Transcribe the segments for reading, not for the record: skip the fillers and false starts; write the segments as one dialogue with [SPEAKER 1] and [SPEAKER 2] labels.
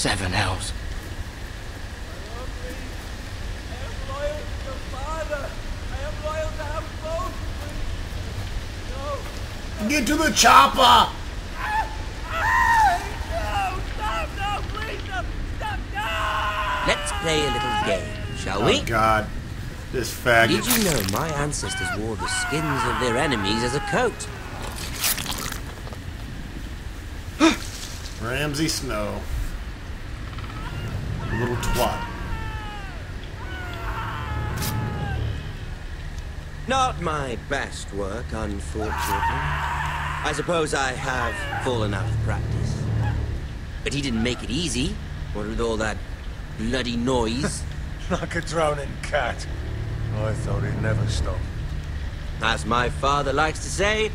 [SPEAKER 1] Seven hells.
[SPEAKER 2] Get to the chopper!
[SPEAKER 1] Let's play a little game, shall we?
[SPEAKER 2] Oh God, this faggot.
[SPEAKER 1] Did you know my ancestors wore the skins of their enemies as a coat?
[SPEAKER 2] Ramsay Snow. A little twat.
[SPEAKER 1] Not my best work, unfortunately. I suppose I have fallen out of practice. But he didn't make it easy, what with all that bloody noise.
[SPEAKER 3] Like a drowning cat. I thought he'd never stop.
[SPEAKER 1] As my father likes to say,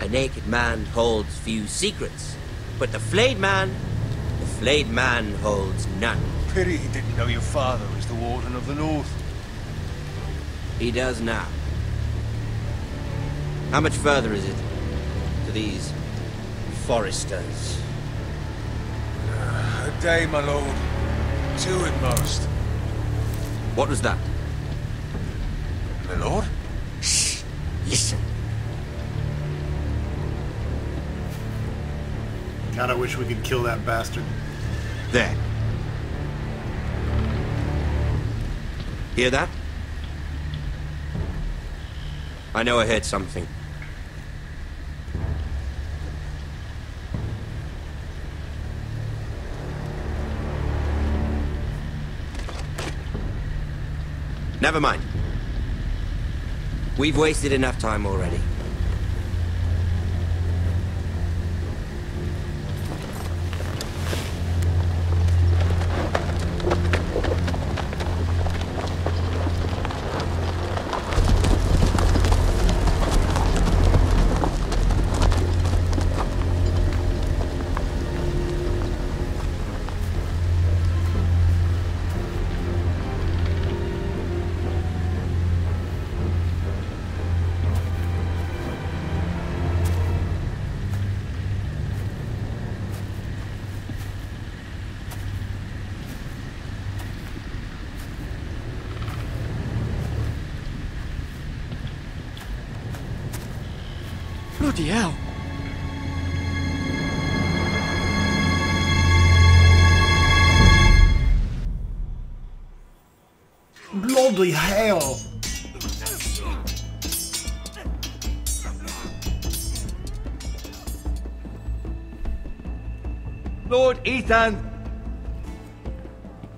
[SPEAKER 1] a naked man holds few secrets, but the flayed man holds none.
[SPEAKER 3] Pity he didn't know your father was the Warden of the North.
[SPEAKER 1] He does now. How much further is it to these foresters?
[SPEAKER 3] A day, my lord. 2 at most.
[SPEAKER 1] What was that?
[SPEAKER 3] My lord?
[SPEAKER 1] Shh! Listen.
[SPEAKER 2] Kinda wish we could kill that bastard.
[SPEAKER 1] There. Hear that? I know I heard something. Never mind. We've wasted enough time already.
[SPEAKER 4] Bloody hell.
[SPEAKER 2] Bloody hell!
[SPEAKER 4] Lord Ethan,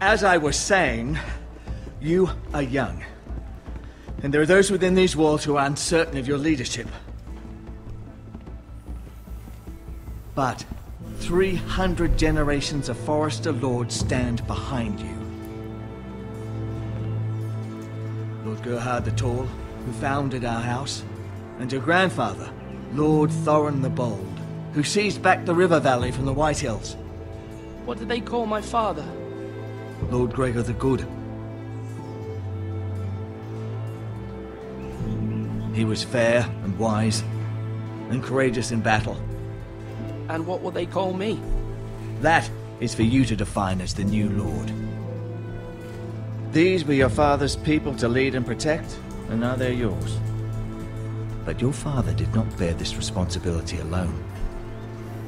[SPEAKER 4] as I was saying, you are young. And there are those within these walls who are uncertain of your leadership. But 300 generations of Forester Lords stand behind you. Lord Gerhard the Tall, who founded our house, and your grandfather, Lord Thorin the Bold, who seized back the river valley from the White Hills.
[SPEAKER 5] What did they call my father?
[SPEAKER 4] Lord Gregor the Good. He was fair and wise, and courageous in battle.
[SPEAKER 5] And what will they call me?
[SPEAKER 4] That is for you to define as the new Lord. These were your father's people to lead and protect, and now they're yours. But your father did not bear this responsibility alone.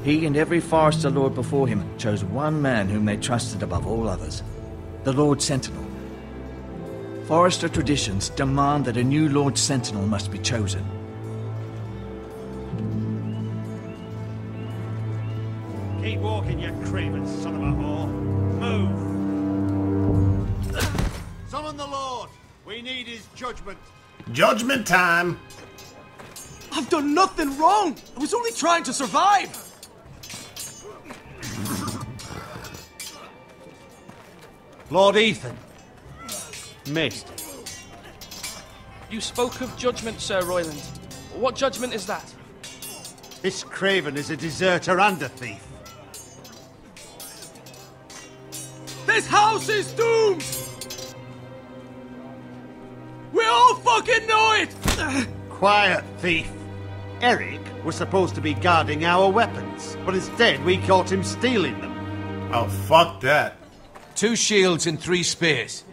[SPEAKER 4] He and every Forester Lord before him chose one man whom they trusted above all others, the Lord Sentinel. Forester traditions demand that a new Lord Sentinel must be chosen.
[SPEAKER 6] Keep walking, you craven son of a whore. Move! Summon the Lord! We need his judgment.
[SPEAKER 2] Judgment time!
[SPEAKER 4] I've done nothing wrong! I was only trying to survive!
[SPEAKER 6] Lord Ethan. Missed.
[SPEAKER 5] You spoke of judgment, Sir Royland. What judgment is that?
[SPEAKER 6] This craven is a deserter and a thief.
[SPEAKER 4] This house is doomed! We all fucking know it!
[SPEAKER 6] Quiet, thief. Eric was supposed to be guarding our weapons, but instead we caught him stealing them.
[SPEAKER 2] Oh, fuck that.
[SPEAKER 3] 2 shields and 3 spears.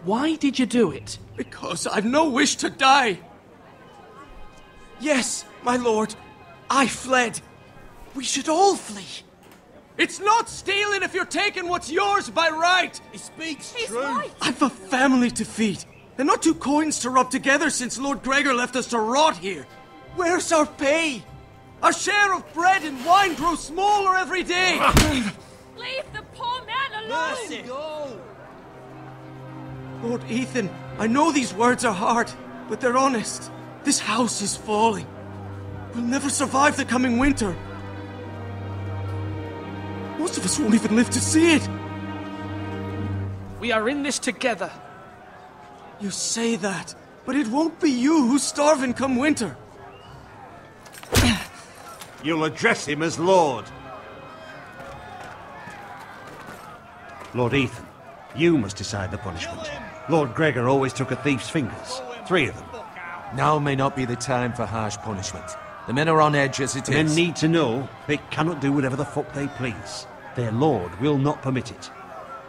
[SPEAKER 5] Why did you do it?
[SPEAKER 7] Because I've no wish to die. Yes, my lord, I fled. We should all flee. It's not stealing if you're taking what's yours by right.
[SPEAKER 6] He speaks
[SPEAKER 8] He's
[SPEAKER 6] true.
[SPEAKER 8] right.
[SPEAKER 7] I've a family to feed, and not 2 coins to rub together since Lord Gregor left us to rot here. Where's our pay? Our share of bread and wine grows smaller every day.
[SPEAKER 8] Leave the poor man alone.
[SPEAKER 6] Mercy. Go.
[SPEAKER 7] Lord Ethan, I know these words are hard, but they're honest. This house is falling. We'll never survive the coming winter. Most of us won't even live to see it.
[SPEAKER 5] We are in this together.
[SPEAKER 7] You say that, but it won't be you who's starving come winter.
[SPEAKER 6] You'll address him as Lord.
[SPEAKER 9] Lord Ethan, you must decide the punishment. Lord Gregor always took a thief's fingers. 3 of them.
[SPEAKER 3] Now may not be the time for harsh punishment. The men are on edge as it
[SPEAKER 9] The men
[SPEAKER 3] is.
[SPEAKER 9] need to know they cannot do whatever the fuck they please. Their lord will not permit it.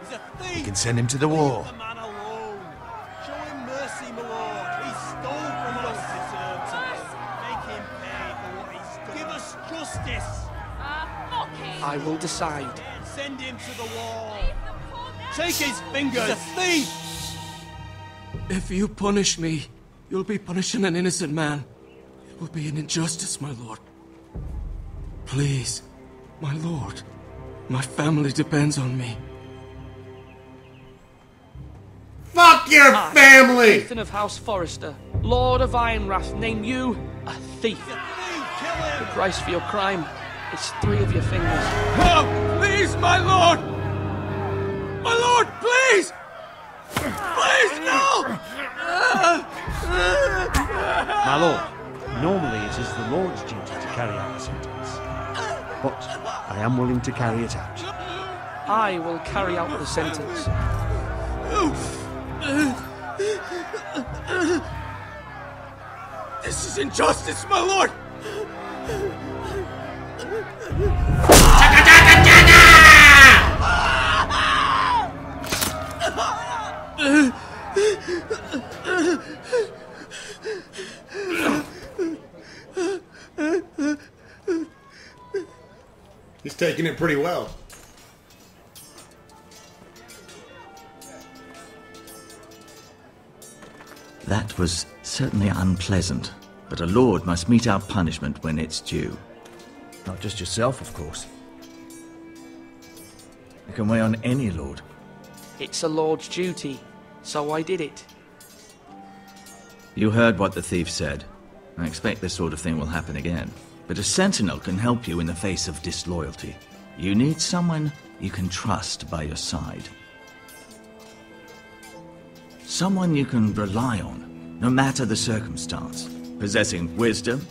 [SPEAKER 6] He's a thief.
[SPEAKER 3] We can send him to the war.
[SPEAKER 6] Leave the man alone. Show him mercy, my lord. He stole from us. Make him pay for what he's done. Give us justice.
[SPEAKER 8] Fuck him.
[SPEAKER 5] I will decide.
[SPEAKER 6] Send him to the wall.
[SPEAKER 8] Leave the poor man.
[SPEAKER 6] Take his fingers. He's a thief.
[SPEAKER 7] If you punish me, you'll be punishing an innocent man. It will be an injustice, my lord. Please, my lord. My family depends on me.
[SPEAKER 2] Fuck your
[SPEAKER 5] I,
[SPEAKER 2] family!
[SPEAKER 5] Ethan of House Forrester, Lord of Ironwrath, name you a thief.
[SPEAKER 6] Kill him.
[SPEAKER 5] The price for your crime is 3 of your fingers.
[SPEAKER 7] Oh, please, my lord! My lord, please! Please, no!
[SPEAKER 9] My lord, normally it is the lord's duty to carry out the sentence. But I am willing to carry it out.
[SPEAKER 5] I will carry out the sentence.
[SPEAKER 7] This is injustice, my lord!
[SPEAKER 2] He's taking it pretty well.
[SPEAKER 4] That was certainly unpleasant, but a lord must mete out punishment when it's due. Not just yourself, of course. It can weigh on any lord.
[SPEAKER 5] It's a lord's duty, so I did it.
[SPEAKER 4] You heard what the thief said. I expect this sort of thing will happen again. But a sentinel can help you in the face of disloyalty. You need someone you can trust by your side. Someone you can rely on, no matter the circumstance. Possessing wisdom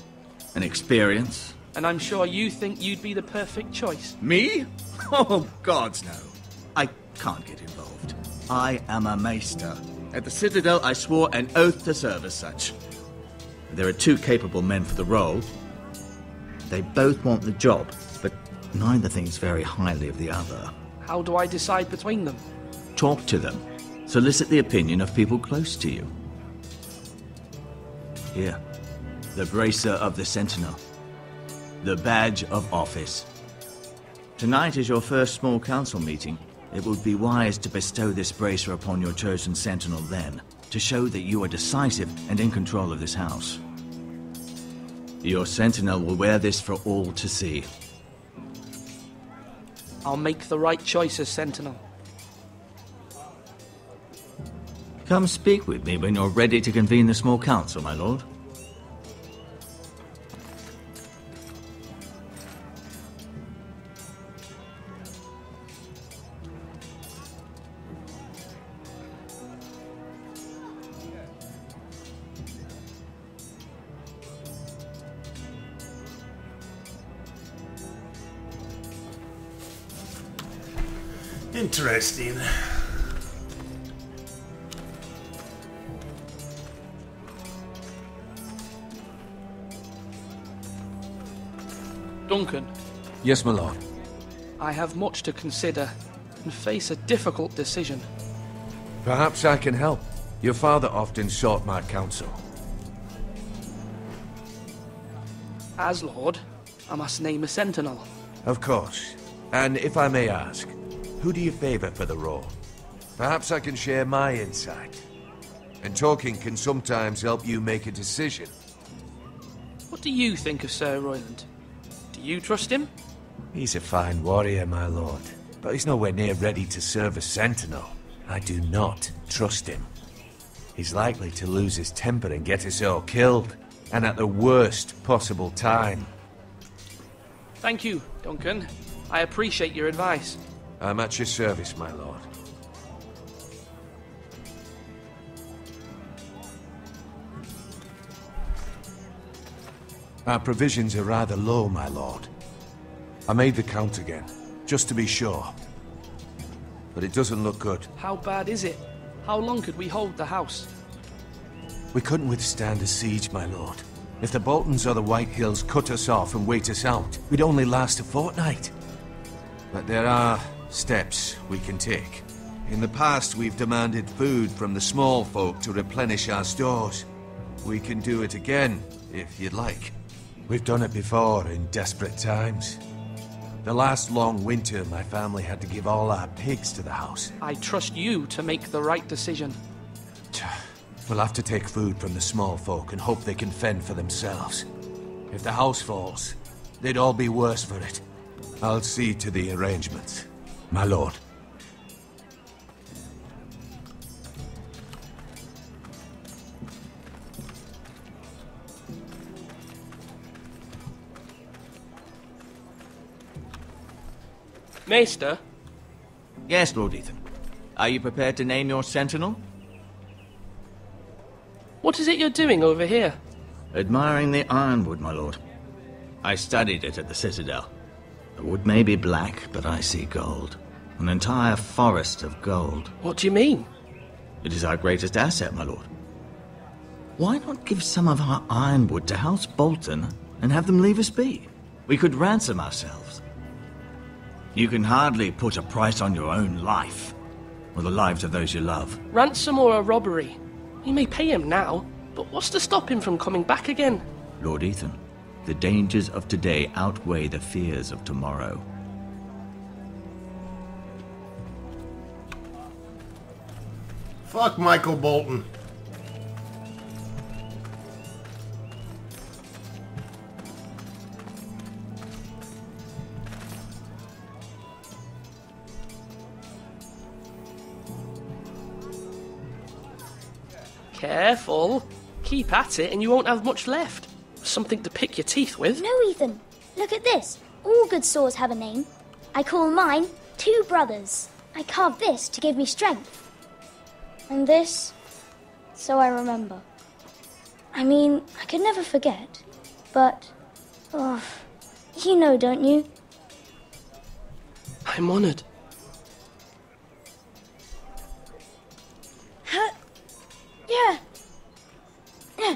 [SPEAKER 4] and experience.
[SPEAKER 5] And I'm sure you think you'd be the perfect choice.
[SPEAKER 4] Me? Oh, gods no. I can't get involved. I am a maester. At the Citadel, I swore an oath to serve as such. There are 2 capable men for the role. They both want the job, but neither thinks very highly of the other.
[SPEAKER 5] How do I decide between them?
[SPEAKER 4] Talk to them. Solicit the opinion of people close to you. Here, the bracer of the Sentinel. The badge of office. Tonight is your first small council meeting. It would be wise to bestow this bracer upon your chosen Sentinel then, to show that you are decisive and in control of this house. Your Sentinel will wear this for all to see.
[SPEAKER 5] I'll make the right choice as Sentinel.
[SPEAKER 4] Come speak with me when you're ready to convene the small council, my lord.
[SPEAKER 2] Interesting.
[SPEAKER 5] Duncan,
[SPEAKER 3] Yes, my lord.
[SPEAKER 5] I have much to consider and face a difficult decision.
[SPEAKER 3] Perhaps I can help. Your father often sought my counsel.
[SPEAKER 5] As Lord, I must name a sentinel.
[SPEAKER 3] Of course. And if I may ask, who do you favor for the role? Perhaps I can share my insight. And talking can sometimes help you make a decision.
[SPEAKER 5] What do you think of Sir Royland? Do you trust him?
[SPEAKER 3] He's a fine warrior, my lord. But he's nowhere near ready to serve as sentinel. I do not trust him. He's likely to lose his temper and get us all killed. And at the worst possible time.
[SPEAKER 5] Thank you, Duncan. I appreciate your advice.
[SPEAKER 3] I'm at your service, my lord. Our provisions are rather low, my lord. I made the count again, just to be sure. But it doesn't look good.
[SPEAKER 5] How bad is it? How long could we hold the house?
[SPEAKER 3] We couldn't withstand a siege, my lord. If the Boltons or the White Hills cut us off and wait us out, we'd only last a fortnight. But there are steps we can take. In the past, we've demanded food from the small folk to replenish our stores. We can do it again, if you'd like. We've done it before in desperate times. The last long winter, my family had to give all our pigs to the house.
[SPEAKER 5] I trust you to make the right decision.
[SPEAKER 3] We'll have to take food from the small folk and hope they can fend for themselves. If the house falls, they'd all be worse for it. I'll see to the arrangements, my lord.
[SPEAKER 5] Maester?
[SPEAKER 4] Yes, Lord Ethan. Are you prepared to name your sentinel?
[SPEAKER 5] What is it you're doing over here?
[SPEAKER 4] Admiring the ironwood, my lord. I studied it at the Citadel. The wood may be black, but I see gold. An entire forest of gold.
[SPEAKER 5] What do you mean?
[SPEAKER 4] It is our greatest asset, my lord. Why not give some of our ironwood to House Bolton and have them leave us be? We could ransom ourselves. You can hardly put a price on your own life, or the lives of those you love.
[SPEAKER 5] Ransom or a robbery? We may pay him now, but what's to stop him from coming back again?
[SPEAKER 4] Lord Ethan, the dangers of today outweigh the fears of tomorrow.
[SPEAKER 2] Fuck Michael Bolton.
[SPEAKER 5] Careful. Keep at it and you won't have much left. Something to pick your teeth with.
[SPEAKER 10] No, Ethan. Look at this. All good swords have a name. I call mine Two Brothers. I carved this to give me strength. And this, so I remember. I mean, I could never forget. But, oh, you know, don't you?
[SPEAKER 5] I'm honored.
[SPEAKER 10] Yeah.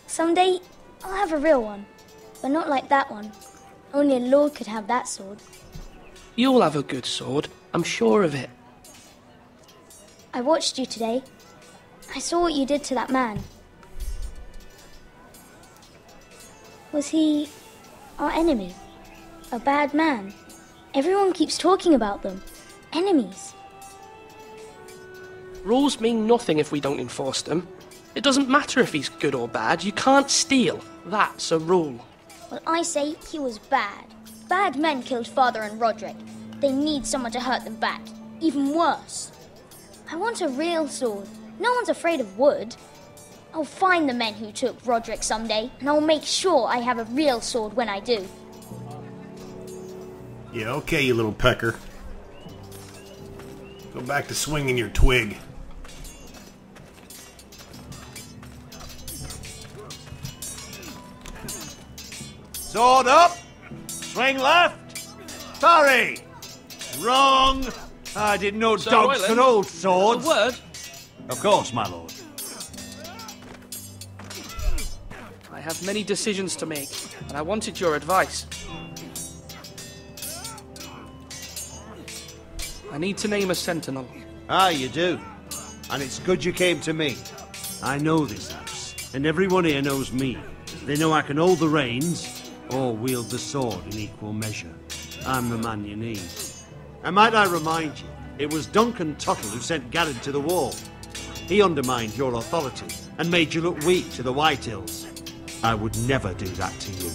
[SPEAKER 10] Someday, I'll have a real one. But not like that one. Only a lord could have that sword.
[SPEAKER 5] You'll have a good sword. I'm sure of it.
[SPEAKER 10] I watched you today. I saw what you did to that man. Was he our enemy? A bad man? Everyone keeps talking about them. Enemies.
[SPEAKER 5] Rules mean nothing if we don't enforce them. It doesn't matter if he's good or bad. You can't steal. That's a rule.
[SPEAKER 10] Well, I say he was bad. Bad men killed Father and Roderick. They need someone to hurt them back. Even worse. I want a real sword. No one's afraid of wood. I'll find the men who took Roderick someday, and I'll make sure I have a real sword when I do.
[SPEAKER 2] Yeah, okay, you little pecker. Go back to swinging your twig.
[SPEAKER 9] Sword up! Swing left! Sorry! Wrong! I didn't know
[SPEAKER 5] Sir
[SPEAKER 9] dogs
[SPEAKER 5] Royland,
[SPEAKER 9] could hold swords.
[SPEAKER 5] A word?
[SPEAKER 9] Of course, my lord.
[SPEAKER 5] I have many decisions to make, and I wanted your advice. I need to name a sentinel.
[SPEAKER 9] Ah, you do. And it's good you came to me. I know this house, and everyone here knows me. They know I can hold the reins, or wield the sword in equal measure. I'm the man you need. And might I remind you, it was Duncan Tuttle who sent Garrett to the wall. He undermined your authority, and made you look weak to the White Hills. I would never do that to you.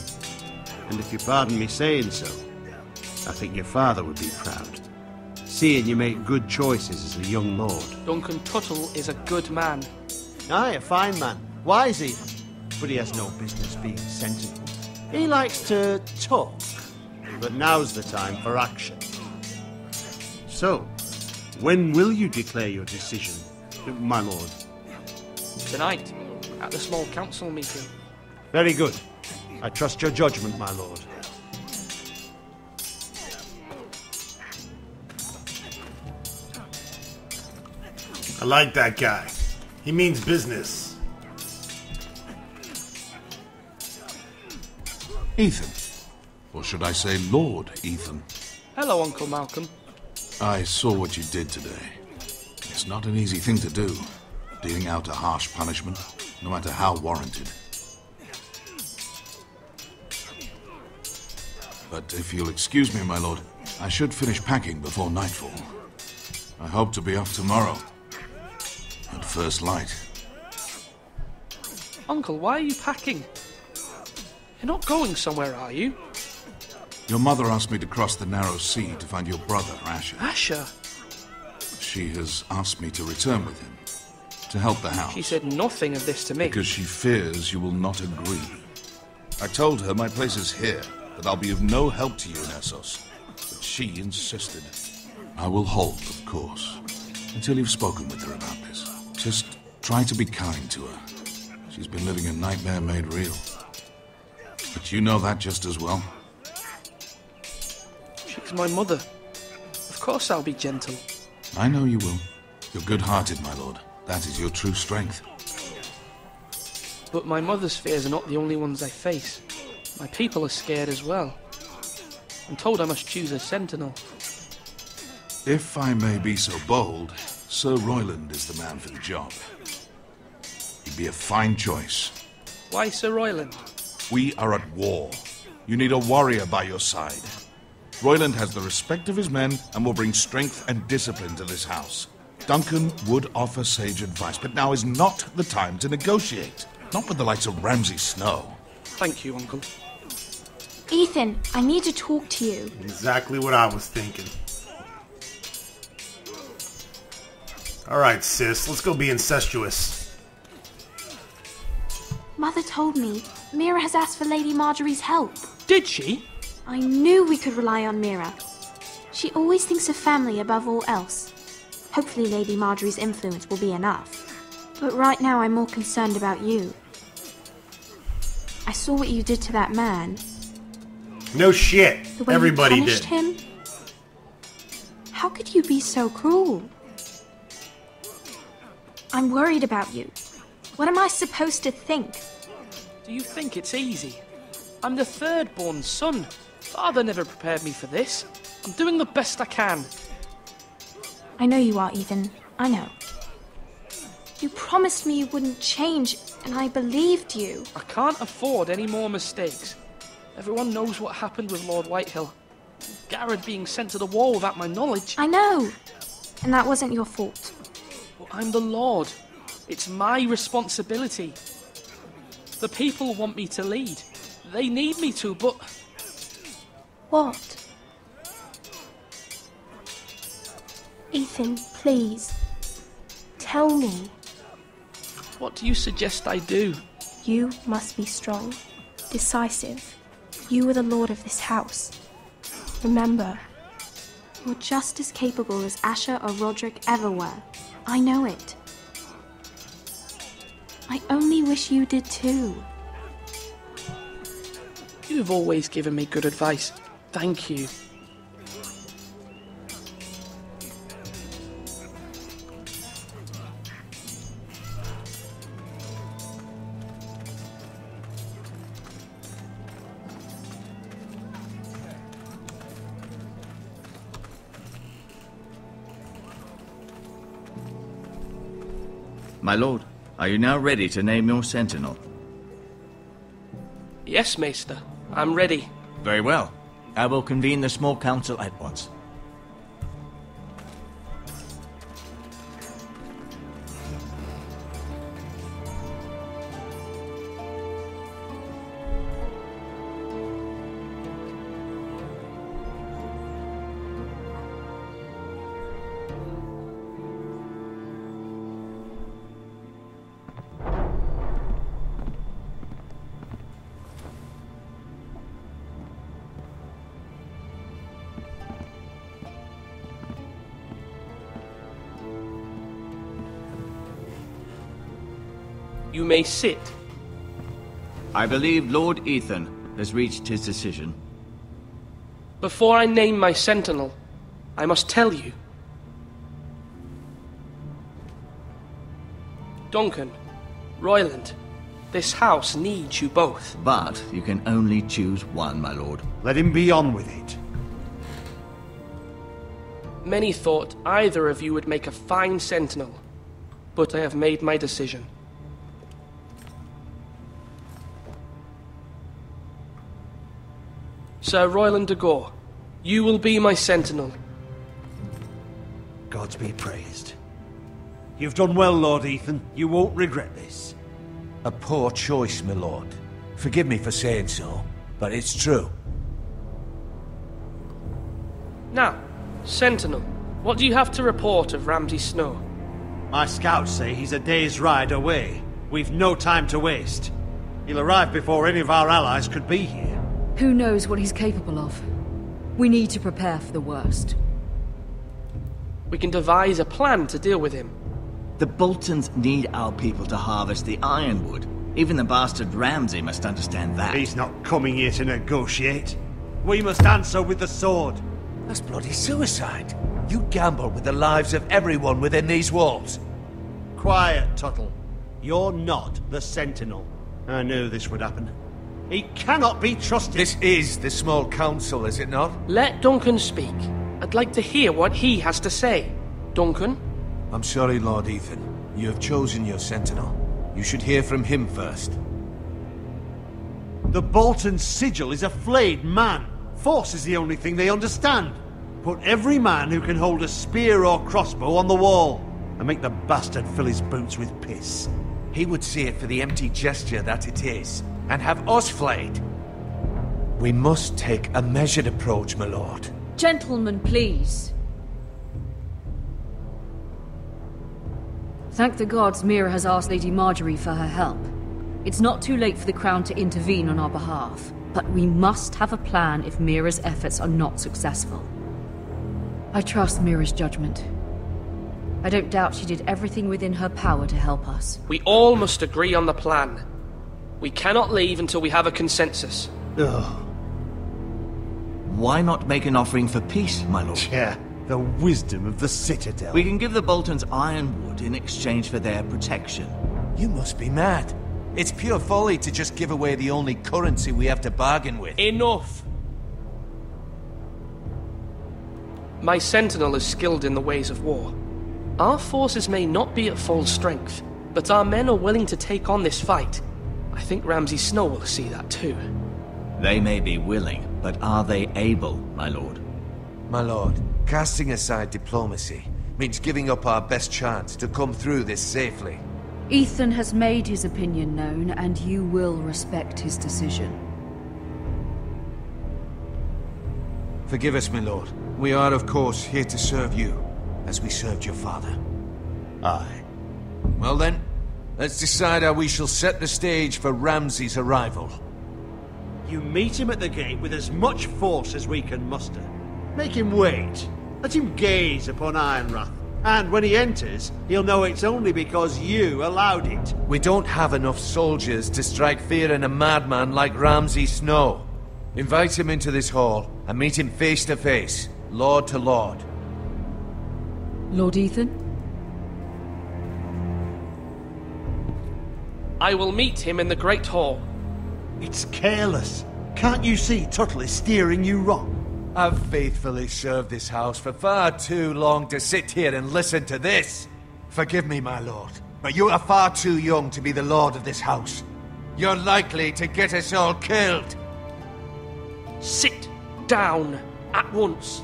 [SPEAKER 9] And if you pardon me saying so, I think your father would be proud. Seeing you make good choices as a young lord.
[SPEAKER 5] Duncan Tuttle is a good man.
[SPEAKER 9] Aye, a fine man. Wise even. But he has no business being sensible. He likes to talk. But now's the time for action. So, when will you declare your decision, my lord?
[SPEAKER 5] Tonight, at the small council meeting.
[SPEAKER 9] Very good. I trust your judgment, my lord.
[SPEAKER 2] I like that guy. He means business.
[SPEAKER 3] Ethan. Or should I say Lord Ethan?
[SPEAKER 5] Hello, Uncle Malcolm.
[SPEAKER 3] I saw what you did today. It's not an easy thing to do, dealing out a harsh punishment, no matter how warranted. But if you'll excuse me, my lord, I should finish packing before nightfall. I hope to be off tomorrow, at first light.
[SPEAKER 5] Uncle, why are you packing? You're not going somewhere, are you?
[SPEAKER 3] Your mother asked me to cross the narrow sea to find your brother, Asher.
[SPEAKER 5] Asher?
[SPEAKER 3] She has asked me to return with him, to help the house.
[SPEAKER 5] She said nothing of this to me.
[SPEAKER 3] Because she fears you will not agree. I told her my place is here, that I'll be of no help to you in Essos. But she insisted. I will hold, of course, until you've spoken with her about this. Just try to be kind to her. She's been living a nightmare made real. But you know that just as well.
[SPEAKER 5] She's my mother. Of course I'll be gentle.
[SPEAKER 3] I know you will. You're good-hearted, my lord. That is your true strength.
[SPEAKER 5] But my mother's fears are not the only ones I face. My people are scared as well. I'm told I must choose a sentinel.
[SPEAKER 3] If I may be so bold, Sir Royland is the man for the job. He'd be a fine choice.
[SPEAKER 5] Why Sir Royland?
[SPEAKER 3] We are at war. You need a warrior by your side. Royland has the respect of his men and will bring strength and discipline to this house. Duncan would offer sage advice, but now is not the time to negotiate. Not with the likes of Ramsay Snow.
[SPEAKER 5] Thank you, Uncle.
[SPEAKER 10] Ethan, I need to talk to you.
[SPEAKER 2] Exactly what I was thinking. Alright, sis, let's go be incestuous.
[SPEAKER 10] Mother told me Mira has asked for Lady Marjorie's help.
[SPEAKER 5] Did she?
[SPEAKER 10] I knew we could rely on Mira. She always thinks of family above all else. Hopefully Lady Marjorie's influence will be enough. But right now I'm more concerned about you. I saw what you did to that man.
[SPEAKER 2] No shit.
[SPEAKER 10] The way
[SPEAKER 2] Everybody
[SPEAKER 10] you punished
[SPEAKER 2] did.
[SPEAKER 10] him. How could you be so cruel? I'm worried about you. What am I supposed to think?
[SPEAKER 5] Do you think it's easy? I'm the third-born son. Father never prepared me for this. I'm doing the best I can.
[SPEAKER 10] I know you are, Ethan. I know. You promised me you wouldn't change, and I believed you.
[SPEAKER 5] I can't afford any more mistakes. Everyone knows what happened with Lord Whitehill. Garrett being sent to the wall without my knowledge.
[SPEAKER 10] I know. And that wasn't your fault.
[SPEAKER 5] But I'm the Lord. It's my responsibility. The people want me to lead. They need me to, but...
[SPEAKER 10] What? Ethan, please. Tell me.
[SPEAKER 5] What do you suggest I do?
[SPEAKER 10] You must be strong, decisive. You are the lord of this house. Remember, you're just as capable as Asher or Roderick ever were. I know it. I only wish you did too.
[SPEAKER 5] You've always given me good advice. Thank you.
[SPEAKER 4] My lord, are you now ready to name your sentinel?
[SPEAKER 5] Yes, Maester. I'm ready.
[SPEAKER 4] Very well. I will convene the small council at once.
[SPEAKER 5] You may sit.
[SPEAKER 4] I believe Lord Ethan has reached his decision.
[SPEAKER 5] Before I name my sentinel, I must tell you. Duncan, Royland, this house needs you both.
[SPEAKER 4] But you can only choose one, my lord.
[SPEAKER 9] Let him be on with it.
[SPEAKER 5] Many thought either of you would make a fine sentinel, but I have made my decision. Sir Royland de Gore, you will be my sentinel.
[SPEAKER 9] Gods be praised. You've done well, Lord Ethan. You won't regret this.
[SPEAKER 3] A poor choice, my lord. Forgive me for saying so, but it's true.
[SPEAKER 5] Now, sentinel, what do you have to report of Ramsay Snow?
[SPEAKER 9] My scouts say he's a day's ride away. We've no time to waste. He'll arrive before any of our allies could be here.
[SPEAKER 11] Who knows what he's capable of? We need to prepare for the worst.
[SPEAKER 5] We can devise a plan to deal with him.
[SPEAKER 4] The Boltons need our people to harvest the ironwood. Even the bastard Ramsay must understand that.
[SPEAKER 9] He's not coming here to negotiate. We must answer with the sword.
[SPEAKER 3] That's bloody suicide. You gamble with the lives of everyone within these walls.
[SPEAKER 9] Quiet, Tuttle. You're not the Sentinel. I knew this would happen. He cannot be trusted.
[SPEAKER 3] This is the small council, is it not?
[SPEAKER 5] Let Duncan speak. I'd like to hear what he has to say. Duncan?
[SPEAKER 3] I'm sorry, Lord Ethan. You have chosen your sentinel. You should hear from him first.
[SPEAKER 9] The Bolton sigil is a flayed man. Force is the only thing they understand. Put every man who can hold a spear or crossbow on the wall, and make the bastard fill his boots with piss.
[SPEAKER 3] He would see it for the empty gesture that it is, and have us flayed. We must take a measured approach, my lord.
[SPEAKER 11] Gentlemen, please. Thank the gods Mira has asked Lady Marjorie for her help. It's not too late for the Crown to intervene on our behalf, but we must have a plan if Mira's efforts are not successful. I trust Mira's judgment. I don't doubt she did everything within her power to help us.
[SPEAKER 5] We all must agree on the plan. We cannot leave until we have a consensus.
[SPEAKER 9] Ugh.
[SPEAKER 4] Why not make an offering for peace, my lord?
[SPEAKER 9] Yeah, the wisdom of the Citadel.
[SPEAKER 4] We can give the Boltons ironwood in exchange for their protection.
[SPEAKER 3] You must be mad. It's pure folly to just give away the only currency we have to bargain with.
[SPEAKER 5] Enough! My sentinel is skilled in the ways of war. Our forces may not be at full strength, but our men are willing to take on this fight. I think Ramsay Snow will see that too.
[SPEAKER 4] They may be willing, but are they able, my lord?
[SPEAKER 3] My lord, casting aside diplomacy means giving up our best chance to come through this safely.
[SPEAKER 11] Ethan has made his opinion known, and you will respect his decision.
[SPEAKER 3] Forgive us, my lord. We are, of course, here to serve you, as we served your father.
[SPEAKER 9] Aye.
[SPEAKER 3] Well then, let's decide how we shall set the stage for Ramsay's arrival.
[SPEAKER 9] You meet him at the gate with as much force as we can muster. Make him wait. Let him gaze upon Ironrath. And when he enters, he'll know it's only because you allowed it.
[SPEAKER 3] We don't have enough soldiers to strike fear in a madman like Ramsay Snow. Invite him into this hall and meet him face to face, lord to lord.
[SPEAKER 11] Lord Ethan?
[SPEAKER 5] I will meet him in the Great Hall.
[SPEAKER 9] It's careless. Can't you see Tuttle is steering you wrong?
[SPEAKER 3] I've faithfully served this house for far too long to sit here and listen to this. Forgive me, my lord. But you are far too young to be the lord of this house. You're likely to get us all killed.
[SPEAKER 5] Sit down at once.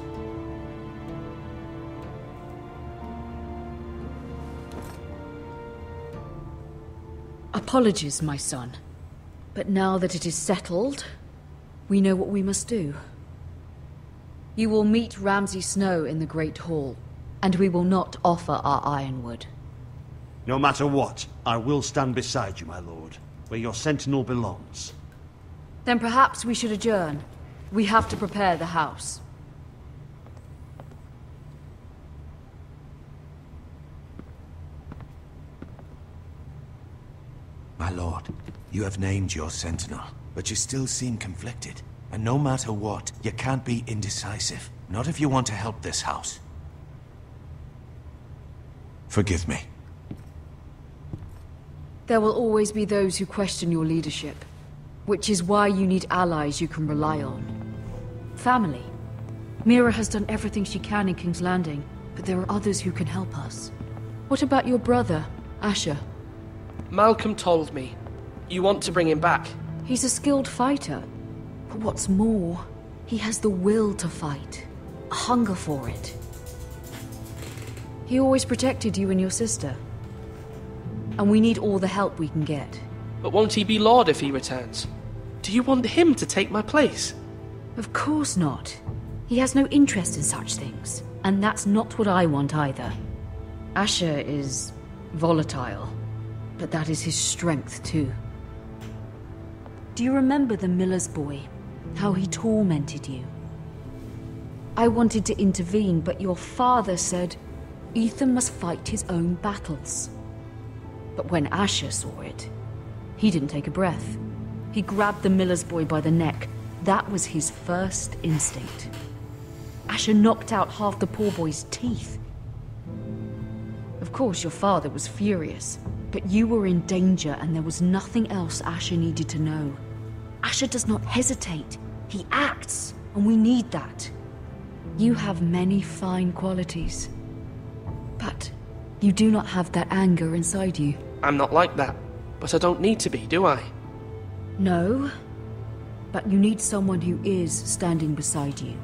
[SPEAKER 11] Apologies, my son. But now that it is settled, we know what we must do. You will meet Ramsay Snow in the Great Hall, and we will not offer our ironwood.
[SPEAKER 9] No matter what, I will stand beside you, my lord, where your sentinel belongs.
[SPEAKER 11] Then perhaps we should adjourn. We have to prepare the house.
[SPEAKER 3] My lord, you have named your sentinel, but you still seem conflicted. And no matter what, you can't be indecisive. Not if you want to help this house. Forgive me.
[SPEAKER 11] There will always be those who question your leadership, which is why you need allies you can rely on. Family. Mira has done everything she can in King's Landing, but there are others who can help us. What about your brother, Asher?
[SPEAKER 5] Malcolm told me. You want to bring him back?
[SPEAKER 11] He's a skilled fighter. But what's more, he has the will to fight. A hunger for it. He always protected you and your sister. And we need all the help we can get.
[SPEAKER 5] But won't he be Lord if he returns? Do you want him to take my place?
[SPEAKER 11] Of course not. He has no interest in such things. And that's not what I want either. Asher is volatile. But that is his strength too. Do you remember the miller's boy? How he tormented you? I wanted to intervene, but your father said Ethan must fight his own battles. But when Asher saw it, he didn't take a breath. He grabbed the miller's boy by the neck. That was his first instinct. Asher knocked out half the poor boy's teeth. Of course, your father was furious, but you were in danger and there was nothing else Asher needed to know. Asher does not hesitate. He acts, and we need that. You have many fine qualities. But you do not have that anger inside you.
[SPEAKER 5] I'm not like that, but I don't need to be, do I?
[SPEAKER 11] No, but you need someone who is standing beside you.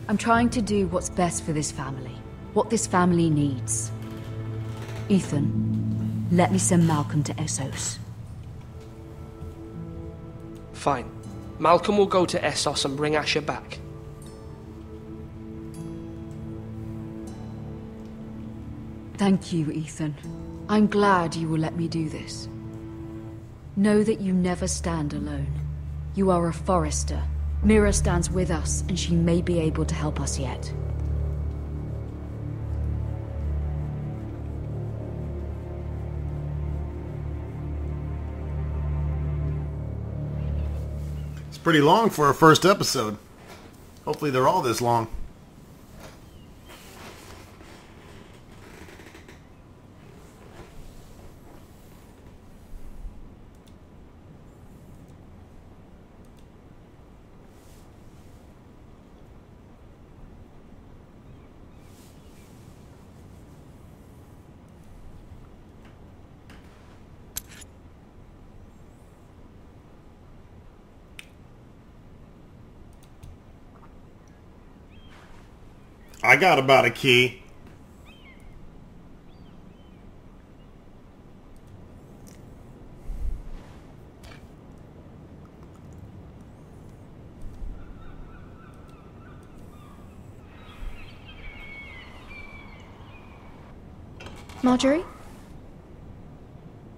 [SPEAKER 11] I'm trying to do what's best for this family. What this family needs. Ethan, let me send Malcolm to Essos.
[SPEAKER 5] Fine. Malcolm will go to Essos and bring Asher back.
[SPEAKER 11] Thank you, Ethan. I'm glad you will let me do this. Know that you never stand alone. You are a Forester. Mira stands with us, and she may be able to help us yet.
[SPEAKER 2] It's pretty long for a first episode. Hopefully they're all this long. I got about a key.
[SPEAKER 12] Marjorie?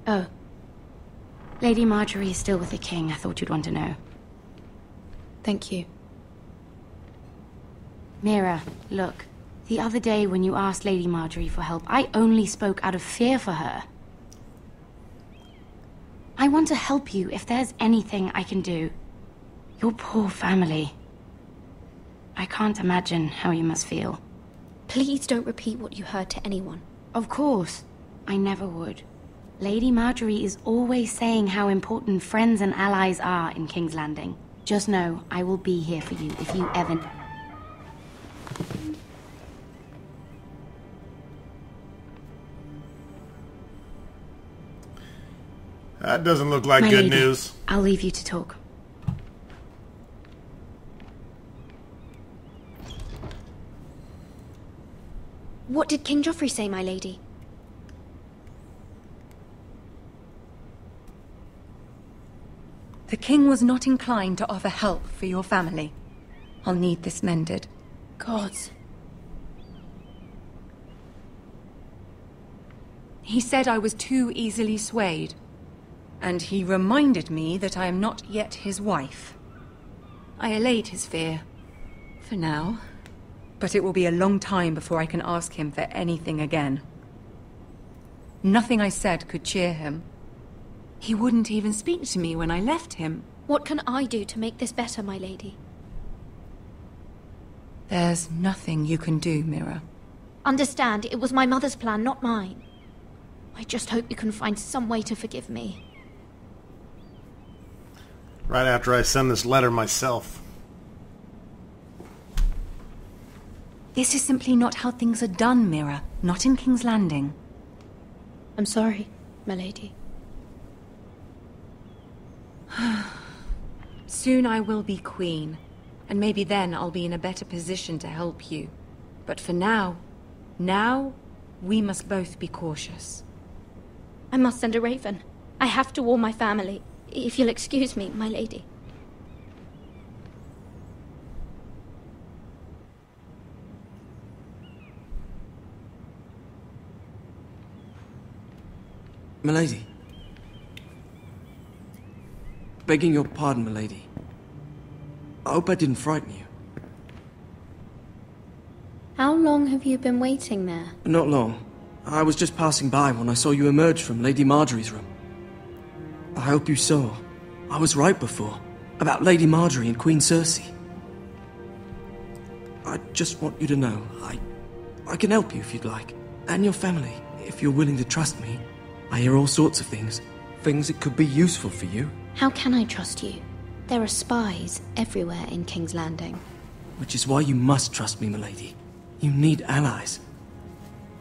[SPEAKER 12] Oh. Lady Marjorie is still with the king. I thought you'd want to know. Thank you. Mira, look. The other day when you asked Lady Marjorie for help, I only spoke out of fear for her. I want to help you if there's anything I can do. Your poor family. I can't imagine how you must feel.
[SPEAKER 10] Please don't repeat what you heard to anyone.
[SPEAKER 12] Of course. I never would. Lady Marjorie is always saying how important friends and allies are in King's Landing. Just know I will be here for you if you ever...
[SPEAKER 2] That doesn't look like
[SPEAKER 12] My
[SPEAKER 2] good
[SPEAKER 12] lady,
[SPEAKER 2] news.
[SPEAKER 12] I'll leave you to talk.
[SPEAKER 13] What did King Joffrey say, my lady?
[SPEAKER 14] The king was not inclined to offer help for your family. I'll need this mended.
[SPEAKER 13] Gods.
[SPEAKER 14] He said I was too easily swayed. And he reminded me that I am not yet his wife. I allayed his fear. For now. But it will be a long time before I can ask him for anything again. Nothing I said could cheer him. He wouldn't even speak to me when I left him.
[SPEAKER 13] What can I do to make this better, my lady?
[SPEAKER 14] There's nothing you can do, Mira.
[SPEAKER 13] Understand, it was my mother's plan, not mine. I just hope you can find some way to forgive me.
[SPEAKER 2] Right after I send this letter myself.
[SPEAKER 14] This is simply not how things are done, Mira. Not in King's Landing.
[SPEAKER 13] I'm sorry, my lady.
[SPEAKER 14] Soon I will be queen, and maybe then I'll be in a better position to help you. But for now, we must both be cautious.
[SPEAKER 13] I must send a raven. I have to warn my family. If you'll excuse me, my lady.
[SPEAKER 5] Milady. Begging your pardon, milady. I hope I didn't frighten you.
[SPEAKER 13] How long have you been waiting there?
[SPEAKER 5] Not long. I was just passing by when I saw you emerge from Lady Marjorie's room. I hope you saw. I was right before. About Lady Marjorie and Queen Cersei. I just want you to know, I can help you if you'd like. And your family, if you're willing to trust me. I hear all sorts of things. Things that could be useful for you.
[SPEAKER 13] How can I trust you? There are spies everywhere in King's Landing.
[SPEAKER 5] Which is why you must trust me, milady. You need allies.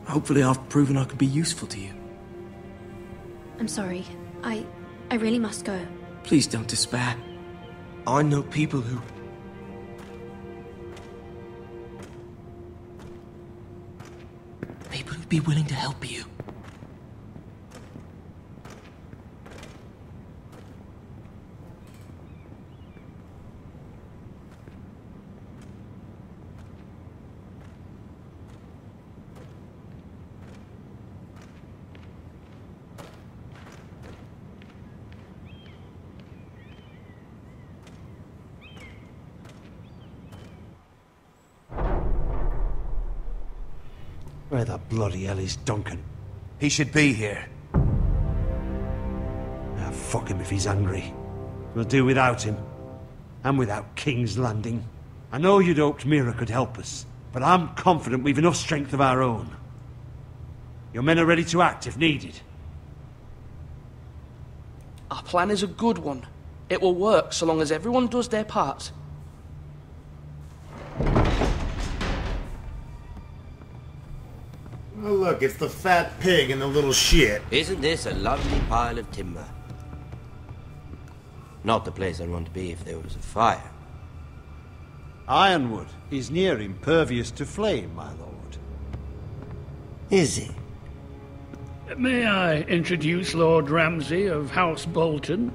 [SPEAKER 5] Hopefully I've proven I could be useful to you.
[SPEAKER 13] I'm sorry. I really must go.
[SPEAKER 5] Please don't despair. I know people who... People who'd be willing to help you.
[SPEAKER 9] Where the bloody hell is Duncan?
[SPEAKER 3] He should be here.
[SPEAKER 9] Ah, fuck him if he's hungry. We'll do without him. And without King's Landing. I know you'd hoped Mira could help us, but I'm confident we've enough strength of our own. Your men are ready to act if needed.
[SPEAKER 5] Our plan is a good one. It will work so long as everyone does their part.
[SPEAKER 2] Oh, look, it's the fat pig and the little shit.
[SPEAKER 1] Isn't this a lovely pile of timber? Not the place I'd want to be if there was a fire.
[SPEAKER 9] Ironwood is near impervious to flame, my lord.
[SPEAKER 1] Is it?
[SPEAKER 15] May I introduce Lord Ramsay of House Bolton,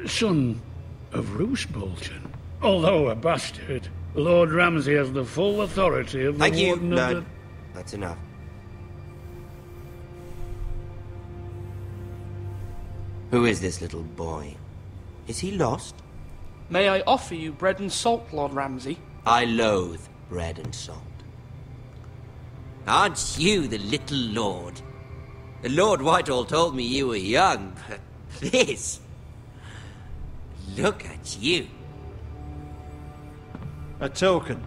[SPEAKER 15] son of Roose Bolton. Although a bastard, Lord Ramsay has the full authority of the
[SPEAKER 1] Thank you,
[SPEAKER 15] Warden of
[SPEAKER 1] no,
[SPEAKER 15] the...
[SPEAKER 1] that's enough. Who is this little boy? Is he lost?
[SPEAKER 5] May I offer you bread and salt, Lord Ramsay?
[SPEAKER 1] I loathe bread and salt. Aren't you the little lord? Lord Whitehall told me you were young, but this... Look at you.
[SPEAKER 9] A token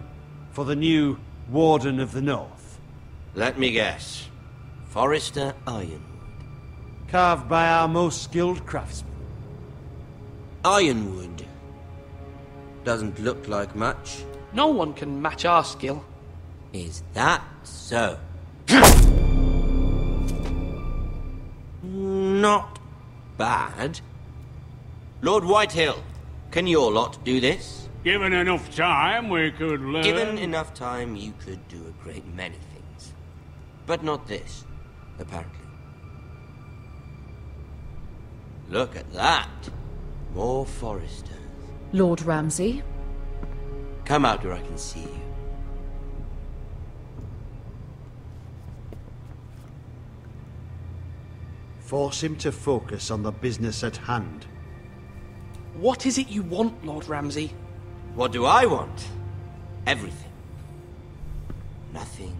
[SPEAKER 9] for the new Warden of the North.
[SPEAKER 1] Let me guess. Forrester Ironwood.
[SPEAKER 9] Carved by our most skilled craftsmen.
[SPEAKER 1] Ironwood. doesn't look like much.
[SPEAKER 5] No one can match our skill.
[SPEAKER 1] Is that so? Not bad. Lord Whitehill, can your lot do this?
[SPEAKER 15] Given enough time, we could learn.
[SPEAKER 1] Given enough time, you could do a great many things. But not this, apparently. Look at that. More foresters.
[SPEAKER 11] Lord Ramsay?
[SPEAKER 1] Come out where I can see you.
[SPEAKER 9] Force him to focus on the business at hand.
[SPEAKER 5] What is it you want, Lord Ramsay?
[SPEAKER 1] What do I want? Everything. Nothing.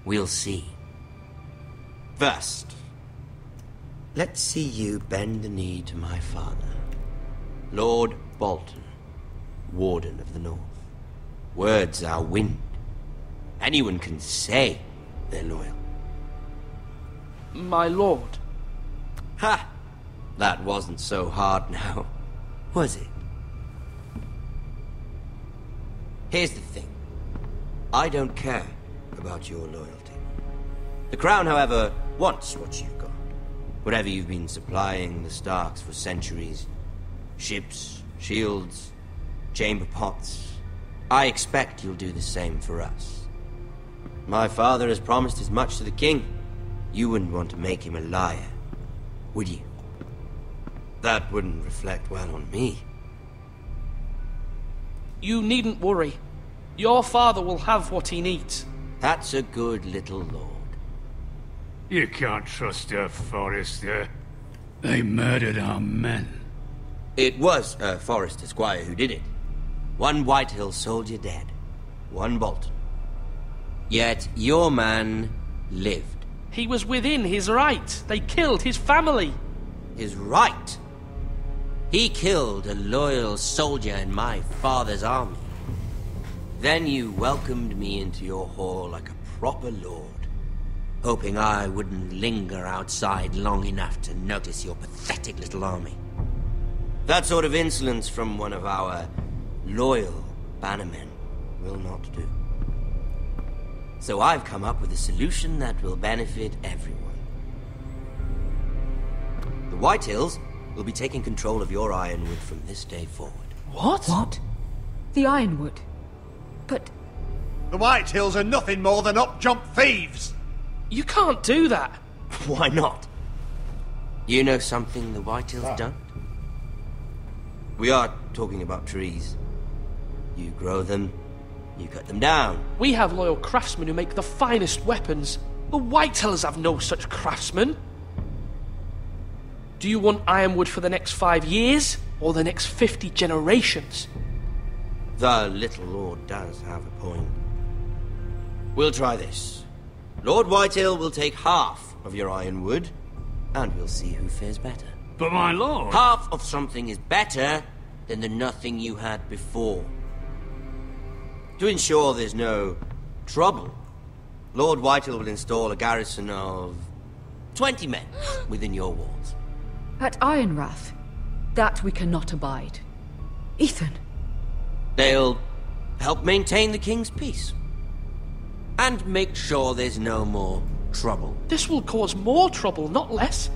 [SPEAKER 1] We'll see. First, let's see you bend the knee to my father, Lord Bolton, Warden of the North. Words are wind. Anyone can say they're loyal.
[SPEAKER 5] My lord.
[SPEAKER 1] Ha! That wasn't so hard now, was it? Here's the thing. I don't care about your loyalty. The Crown, however, wants what you've got. Whatever you've been supplying the Starks for centuries. Ships, shields, chamber pots. I expect you'll do the same for us. My father has promised as much to the king. You wouldn't want to make him a liar, would you? That wouldn't reflect well on me.
[SPEAKER 5] You needn't worry. Your father will have what he needs.
[SPEAKER 1] That's a good little lord.
[SPEAKER 15] You can't trust a Forrester. They murdered our men.
[SPEAKER 1] It was a Forrester squire who did it. One Whitehill soldier dead. One Bolton. Yet your man lived.
[SPEAKER 5] He was within his right. They killed his family.
[SPEAKER 1] His right? He killed a loyal soldier in my father's army. Then you welcomed me into your hall like a proper lord, hoping I wouldn't linger outside long enough to notice your pathetic little army. That sort of insolence from one of our loyal bannermen will not do. So I've come up with a solution that will benefit everyone. The Whitehills will be taking control of your Ironwood from this day forward.
[SPEAKER 5] What?
[SPEAKER 11] What? The Ironwood? But...
[SPEAKER 9] The Whitehills are nothing more than up-jump thieves!
[SPEAKER 5] You can't do that!
[SPEAKER 1] Why not? You know something the Whitehills don't? We are talking about trees. You grow them, you cut them down.
[SPEAKER 5] We have loyal craftsmen who make the finest weapons. The Whitehills have no such craftsmen. Do you want Ironwood for the next 5 years, or the next 50 generations?
[SPEAKER 1] The little lord does have a point. We'll try this. Lord Whitehill will take half of your Ironwood, and we'll see who fares better.
[SPEAKER 15] But my lord...
[SPEAKER 1] Half of something is better than the nothing you had before. To ensure there's no trouble, Lord Whitehill will install a garrison of 20 men within your walls.
[SPEAKER 11] At Ironrath? That we cannot abide. Ethan.
[SPEAKER 1] They'll help maintain the king's peace. And make sure there's no more trouble.
[SPEAKER 5] This will cause more trouble, not less.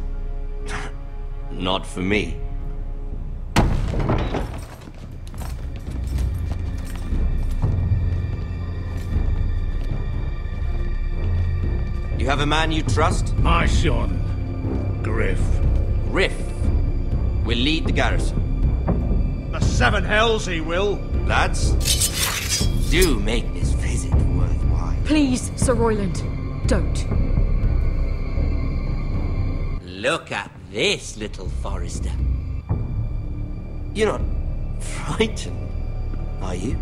[SPEAKER 1] Not for me. You have a man you trust?
[SPEAKER 15] My son, Griff.
[SPEAKER 1] Griff will lead the garrison.
[SPEAKER 9] The seven hells he will.
[SPEAKER 1] Lads, do make this visit worthwhile.
[SPEAKER 11] Please, Sir Royland, don't.
[SPEAKER 1] Look at this, little Forrester. You're not frightened, are you?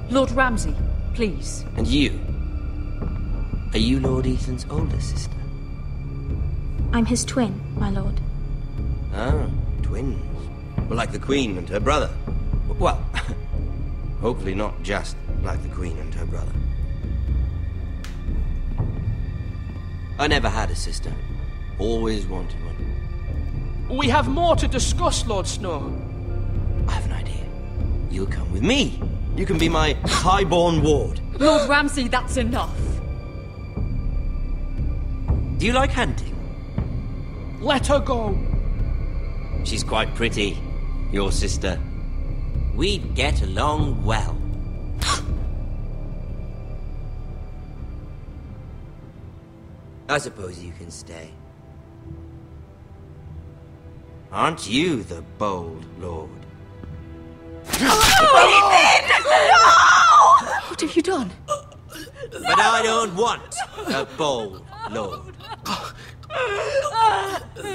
[SPEAKER 11] Lord Ramsay, please.
[SPEAKER 1] And you? Are you Lord Ethan's older sister?
[SPEAKER 10] I'm his twin, my lord.
[SPEAKER 1] Ah, twins. Well, like the Queen and her brother. Well, hopefully not just like the Queen and her brother. I never had a sister. Always wanted one.
[SPEAKER 5] We have more to discuss, Lord Snow.
[SPEAKER 1] I have an idea. You'll come with me. You can be my highborn ward.
[SPEAKER 11] Lord Ramsay, that's enough.
[SPEAKER 1] Do you like hunting?
[SPEAKER 5] Let her go.
[SPEAKER 1] She's quite pretty, your sister. We'd get along well. I suppose you can stay. Aren't you the bold lord?
[SPEAKER 11] What have you done?
[SPEAKER 1] But I don't want a bold lord.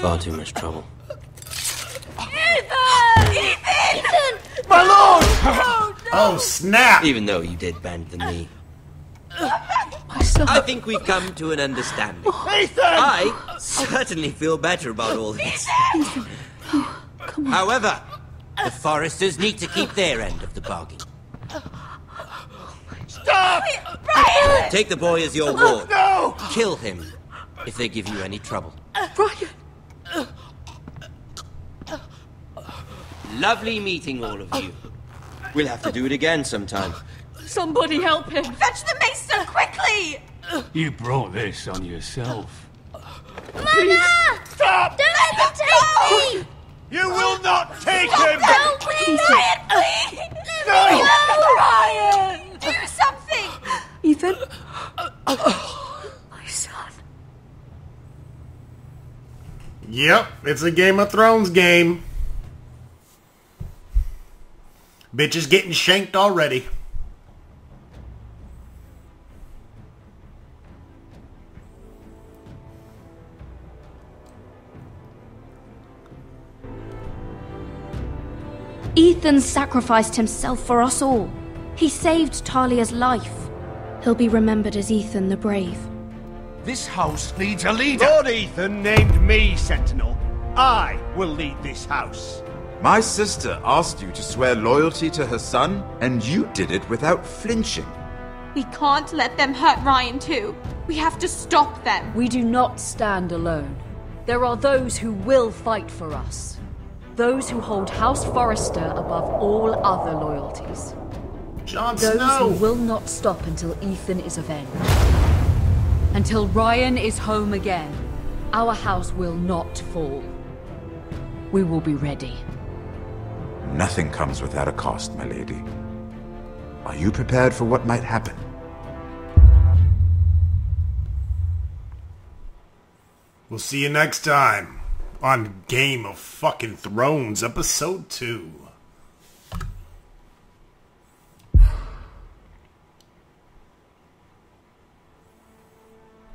[SPEAKER 1] Far too much trouble.
[SPEAKER 8] Ethan!
[SPEAKER 2] My lord!
[SPEAKER 8] Oh, no.
[SPEAKER 2] Oh, snap!
[SPEAKER 1] Even though you did bend the knee.
[SPEAKER 11] My son.
[SPEAKER 1] I think we've come to an understanding.
[SPEAKER 6] Ethan!
[SPEAKER 1] I certainly feel better about all this.
[SPEAKER 11] Ethan. Oh, come on.
[SPEAKER 1] However, the Foresters need to keep their end of the bargain.
[SPEAKER 6] Stop!
[SPEAKER 8] Brian!
[SPEAKER 1] Take the boy as your ward.
[SPEAKER 6] No!
[SPEAKER 1] Kill him if they give you any trouble.
[SPEAKER 11] Brian!
[SPEAKER 1] Lovely meeting all of you. We'll have to do it again sometime.
[SPEAKER 11] Somebody help him!
[SPEAKER 8] Fetch the maester quickly!
[SPEAKER 15] You brought this on yourself.
[SPEAKER 8] Mama!
[SPEAKER 6] Stop!
[SPEAKER 8] Don't let them take me!
[SPEAKER 6] You will not take him!
[SPEAKER 8] Help me! Brian, please!
[SPEAKER 6] No!
[SPEAKER 8] Let me go! Brian! Do something!
[SPEAKER 11] Ethan? My son.
[SPEAKER 2] Yep, it's a Game of Thrones game. Bitch is getting shanked already.
[SPEAKER 11] Ethan sacrificed himself for us all. He saved Talia's life. He'll be remembered as Ethan the Brave.
[SPEAKER 3] This house needs a leader.
[SPEAKER 6] Lord Ethan named me Sentinel. I will lead this house.
[SPEAKER 16] My sister asked you to swear loyalty to her son, and you did it without flinching.
[SPEAKER 8] We can't let them hurt Ryan too. We have to stop them.
[SPEAKER 11] We do not stand alone. There are those who will fight for us. Those who hold House Forrester above all other loyalties.
[SPEAKER 2] Jon
[SPEAKER 11] Those
[SPEAKER 2] Snow.
[SPEAKER 11] who will not stop until Ethan is avenged. Until Ryan is home again, our house will not fall. We will be ready.
[SPEAKER 16] Nothing comes without a cost, my lady. Are you prepared for what might happen?
[SPEAKER 2] We'll see you next time on Game of fucking Thrones, Episode 2.